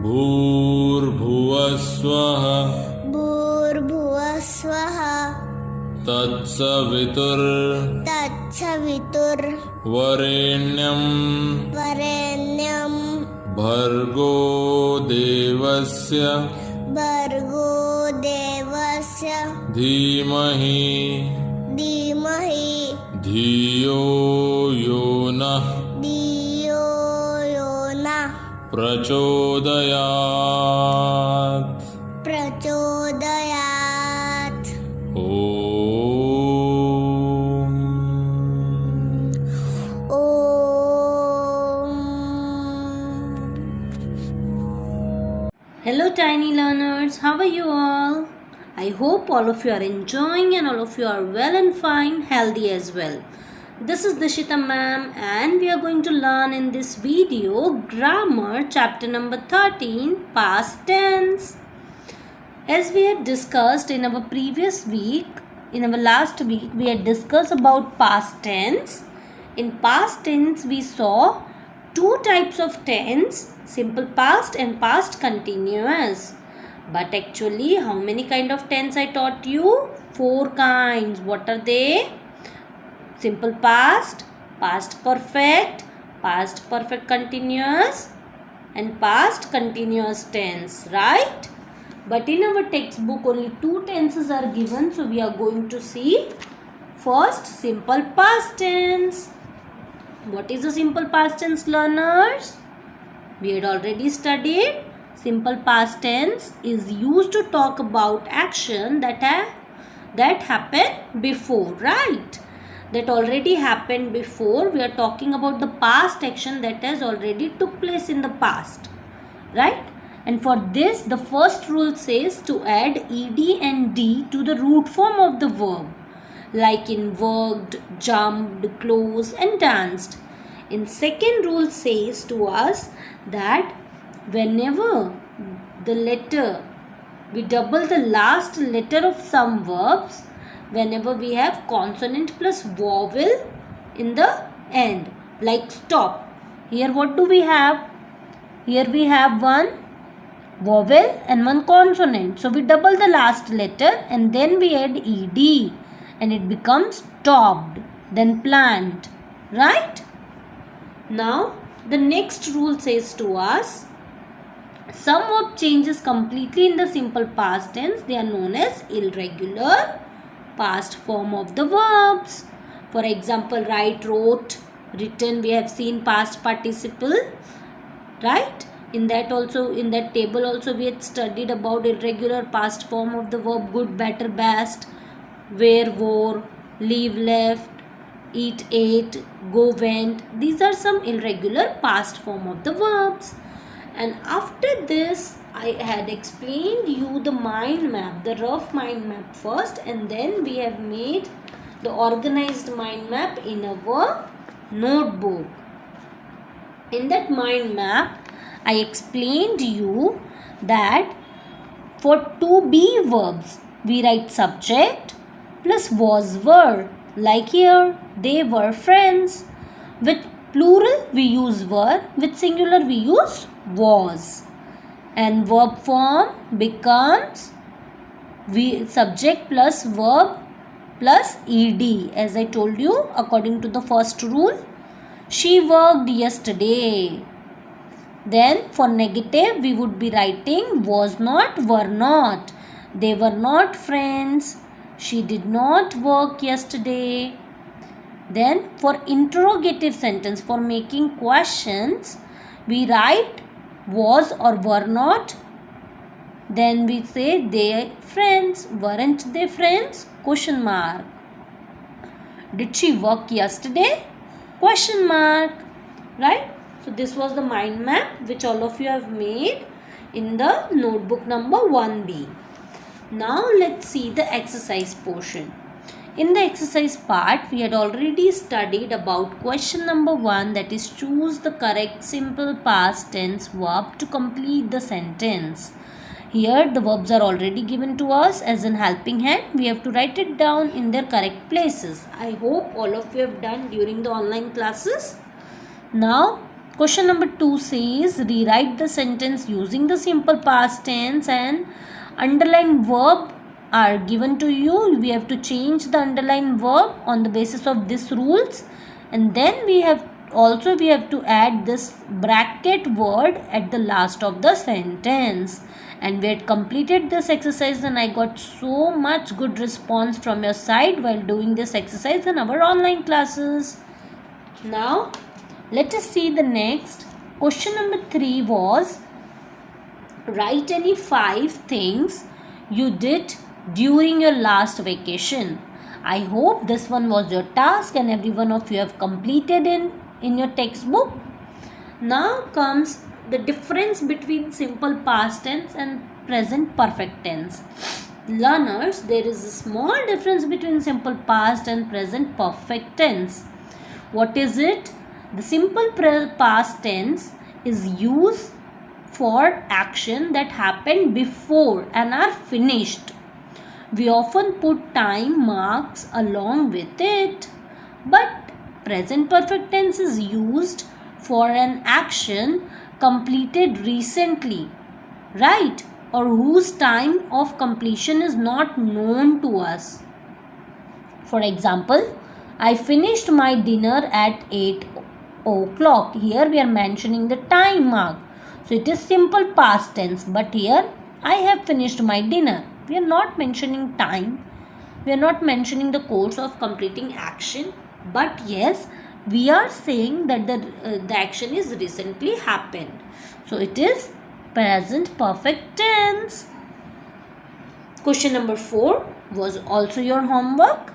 भूर्भुवः स्वः भूर्भुवः स्वः तत्सवितुर्वरेण्यं भर्गो देवस्य धीमहि धियो यो नः प्रचोदयात् Hello tiny learners, how are you all? I hope all of you are enjoying and all of you are well and fine, healthy as well. This is Dishita ma'am and we are going to learn in this video grammar chapter number 13 past tense. As we had discussed in our previous week, in our last week we had discussed about past tense. In past tense we saw two types of tense, simple past and past continuous. But actually how many kind of tense I taught you? 4 kinds. What are they? Simple past, past perfect continuous and past continuous tense, right? But in our textbook only 2 tenses are given, so we are going to see first simple past tense. What is a simple past tense, learners? We had already studied. Simple past tense is used to talk about action that happened before, right? That already happened before. We are talking about the past action that has already took place in the past, right? And for this, the first rule says to add ed and d to the root form of the verb, like in worked, jumped, closed and danced. In second rule says to us that whenever we double the last letter of some verbs, whenever we have consonant plus vowel in the end, like stop. Here what do we have? Here we have one vowel and one consonant. So we double the last letter and then we add ed and it becomes stopped, then plant, right? Now the next rule says to us, some verb changes completely in the simple past tense. They are known as irregular past form of the verbs. For example, write, wrote, written, we have seen past participle, right? In that table also we had studied about irregular past form of the verb good, better, best, wear, wore, leave, left, eat, ate, go, went. These are some irregular past form of the verbs. And after this, I had explained you the mind map, the rough mind map first, and then we have made the organized mind map in our notebook. In that mind map, I explained you that for to be verbs, we write subject plus was were. Like here, they were friends. With plural, we use were. With singular, we use was. And verb form becomes subject plus verb plus ed. As I told you, according to the first rule, she worked yesterday. Then for negative, we would be writing was not, were not. They were not friends. She did not work yesterday. Then for interrogative sentence, for making questions, we write was or were not. Then we say they friends. Weren't they friends? Question mark. Did she work yesterday? Question mark. Right? So this was the mind map which all of you have made in the notebook number 1B. Now let's see the exercise portion. In the exercise part, we had already studied about question number 1, that is choose the correct simple past tense verb to complete the sentence. Here the verbs are already given to us as an helping hand. We have to write it down in their correct places. I hope all of you have done during the online classes. Now question number 2 says rewrite the sentence using the simple past tense, and underlined verb are given to you. We have to change the underlined verb on the basis of these rules, and then we have to add this bracket word at the last of the sentence. And we had completed this exercise, and I got so much good response from your side while doing this exercise in our online classes. Now let us see the next. Question number 3 was write any 5 things you did during your last vacation. I hope this one was your task and every one of you have completed in your textbook. Now comes the difference between simple past tense and present perfect tense. Learners, there is a small difference between simple past and present perfect tense. What is it? The simple past tense is used for action that happened before and are finished. We often put time marks along with it. But present perfect tense is used for an action completed recently, right? Or whose time of completion is not known to us. For example, I finished my dinner at 8 o'clock. Here we are mentioning the time mark. So it is simple past tense, but here I have finished my dinner. We are not mentioning time. We are not mentioning the course of completing action. But yes, we are saying that the action is recently happened. So it is present perfect tense. Question number 4 was also your homework.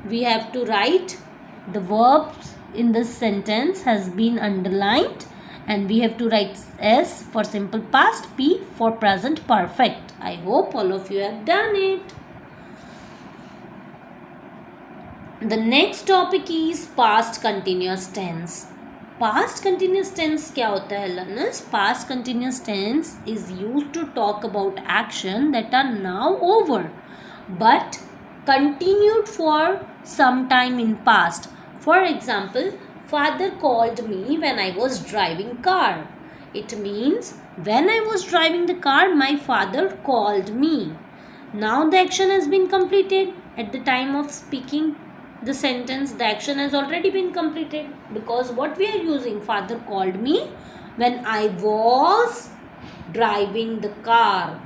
We have to write the verbs in this sentence has been underlined, and we have to write S for simple past, P for present perfect. I hope all of you have done it. The next topic is past continuous tense. Past continuous tense क्या होता है learners? Past continuous tense is used to talk about action that are now over but continued for some time in past. For example, father called me when I was driving car. It means when I was driving the car, my father called me. Now the action has been completed. At the time of speaking the sentence, the action has already been completed, because what we are using, father called me when I was driving the car.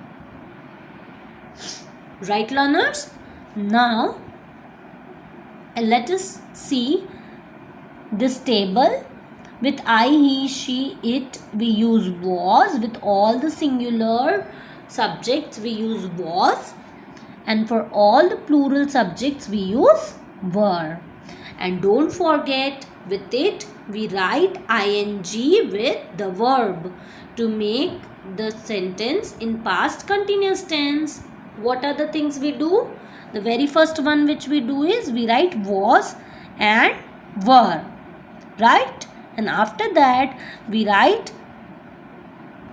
Right, learners? Now let us see this table. With I, he, she, it, we use was. With all the singular subjects, we use was. And for all the plural subjects, we use were. And don't forget, with it, we write ing with the verb to make the sentence in past continuous tense. What are the things we do? The very first one which we do is we write was and were, right? And after that we write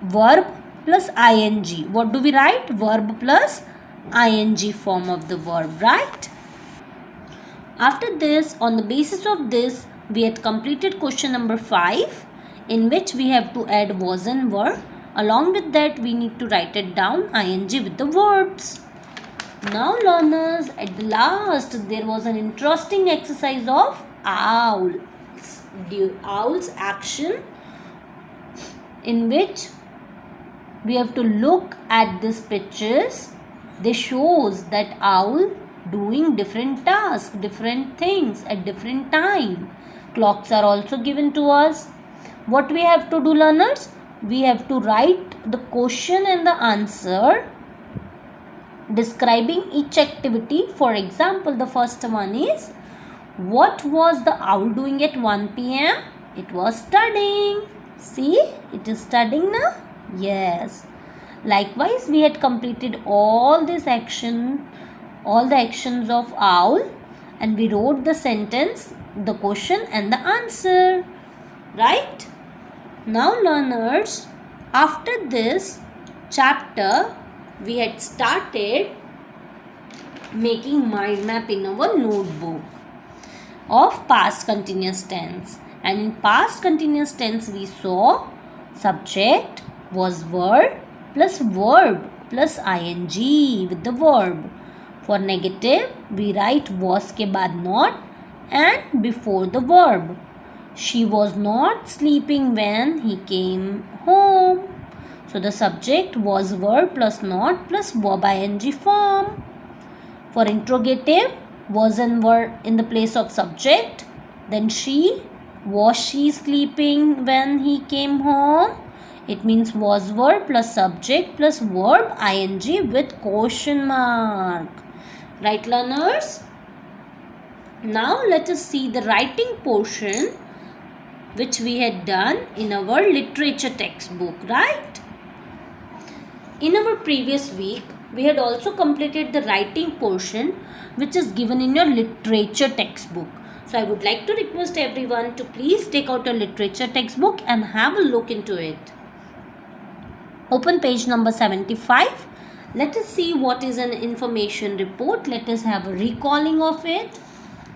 verb plus ing. What do we write? Verb plus ing form of the verb, right? After this, on the basis of this, we had completed question number 5, in which we have to add was and were. Along with that, we need to write it down ing with the verbs. Now learners, at the last there was an interesting exercise of owls. Owl's action, in which we have to look at these pictures. They shows that owl doing different tasks, different things at different time. Clocks are also given to us. What we have to do, learners? We have to write the question and the answer describing each activity. For example, the first one is, what was the owl doing at 1 p.m.? It was studying. See, it is studying now. Yes. Likewise, we had completed all the actions of owl, and we wrote the sentence, the question and the answer. Right? Now learners, after this chapter, we had started making mind map in our notebook of past continuous tense. And in past continuous tense we saw subject was verb plus ing with the verb. For negative we write was के बाद not and before the verb. She was not sleeping when he came home. So the subject was verb plus not plus verb ing form. For interrogative, was and were in the place of subject. Then was she sleeping when he came home? It means was verb plus subject plus verb ing with question mark. Right, learners? Now let us see the writing portion which we had done in our literature textbook, right? In our previous week, we had also completed the writing portion which is given in your literature textbook. So I would like to request everyone to please take out your literature textbook and have a look into it. Open page number 75. Let us see what is an information report. Let us have a recalling of it.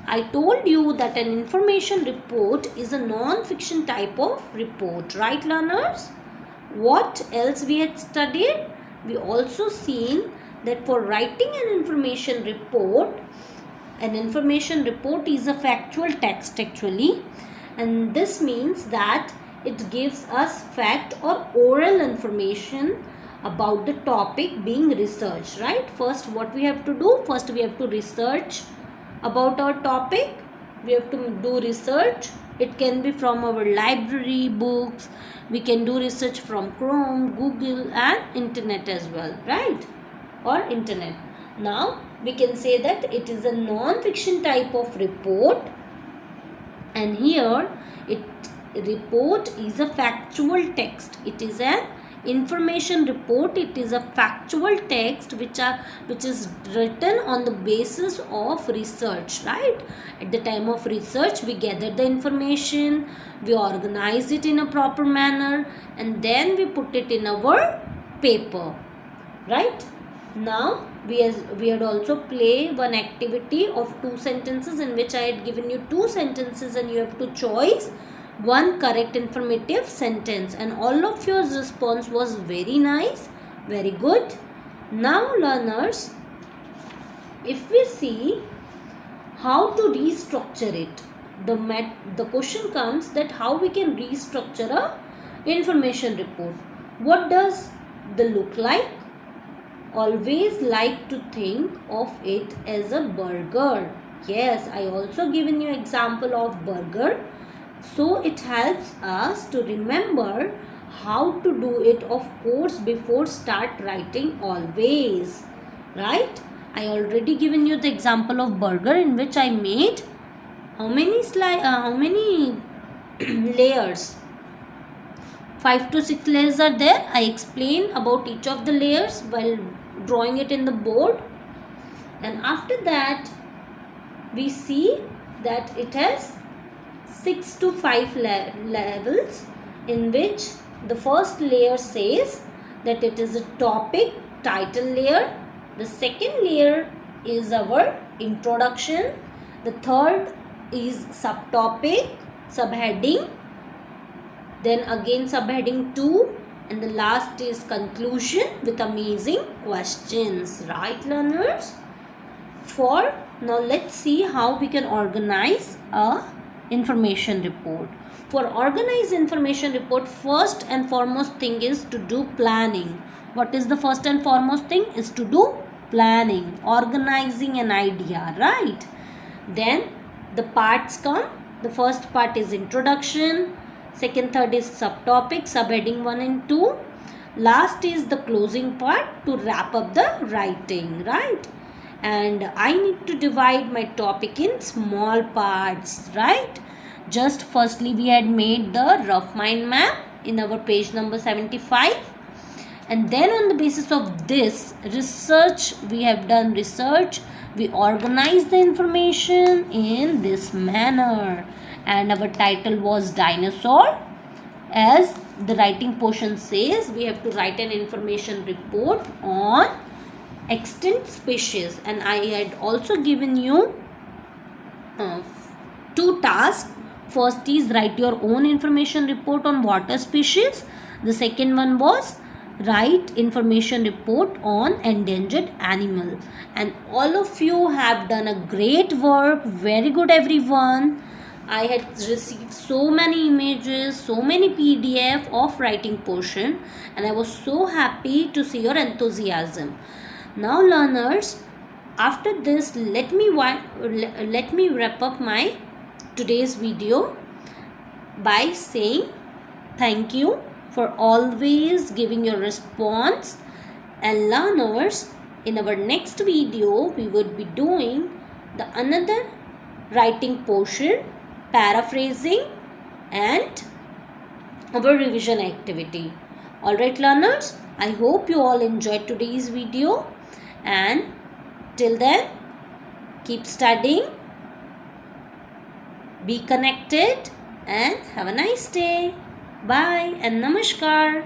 I told you that an information report is a non-fiction type of report, right, learners? What else we had studied? We also seen that for writing an information report is a factual text actually, and this means that it gives us fact or oral information about the topic being researched, right? First, what we have to do? First, we have to research about our topic. We have to do research. It can be from our library books. We can do research from Chrome, Google and internet as well, right? Or internet. Now we can say that it is a non-fiction type of report, and here report is a factual text. It is an information report. It is a factual text which is written on the basis of research, right? At the time of research we gather the information, we organize it in a proper manner, and then we put it in our paper, right? Now we had also play one activity of 2 sentences in which I had given you 2 sentences and you have to choose one correct informative sentence, and all of your response was very nice, very good. Now learners, if we see how to restructure it, the question comes that how we can restructure a information report. What does the look like? Always like to think of it as a burger. Yes, I also given you example of burger. So it helps us to remember how to do it, of course, before start writing always, right? I already given you the example of burger in which I made how many layers? 5 to 6 layers are there. I explained about each of the layers while drawing it in the board, and after that we see that it has 6 to 5 levels, in which the first layer says that it is a topic title layer. The second layer is our introduction. The third is subtopic, subheading, then again subheading 2, and the last is conclusion with amazing questions, right, learners? Now let's see how we can organize a information report. For organized information report, first and foremost thing is to do planning. What is the first and foremost thing? Is to do planning, organizing an idea, right? Then the parts come. The first part is introduction, second, third is subtopic, subheading 1 and 2. Last is the closing part to wrap up the writing, right? And I need to divide my topic in small parts, right? Just firstly we had made the rough mind map in our page number 75, and then on the basis of this research, we have done research, we organize the information in this manner, and our title was dinosaur, as the writing portion says, we have to write an information report on extinct species, and I had also given you 2 tasks. First is write your own information report on water species. The second one was write information report on endangered animal, and all of you have done a great work. Very good, everyone. I had received so many images, so many PDF of writing portion, and I was so happy to see your enthusiasm. Now learners, after this let me wrap up my today's video by saying thank you for always giving your response. And learners, in our next video we would be doing the another writing portion, paraphrasing, and our revision activity. Alright learners, I hope you all enjoyed today's video, and till then keep studying, be connected, and have a nice day. Bye and namaskar.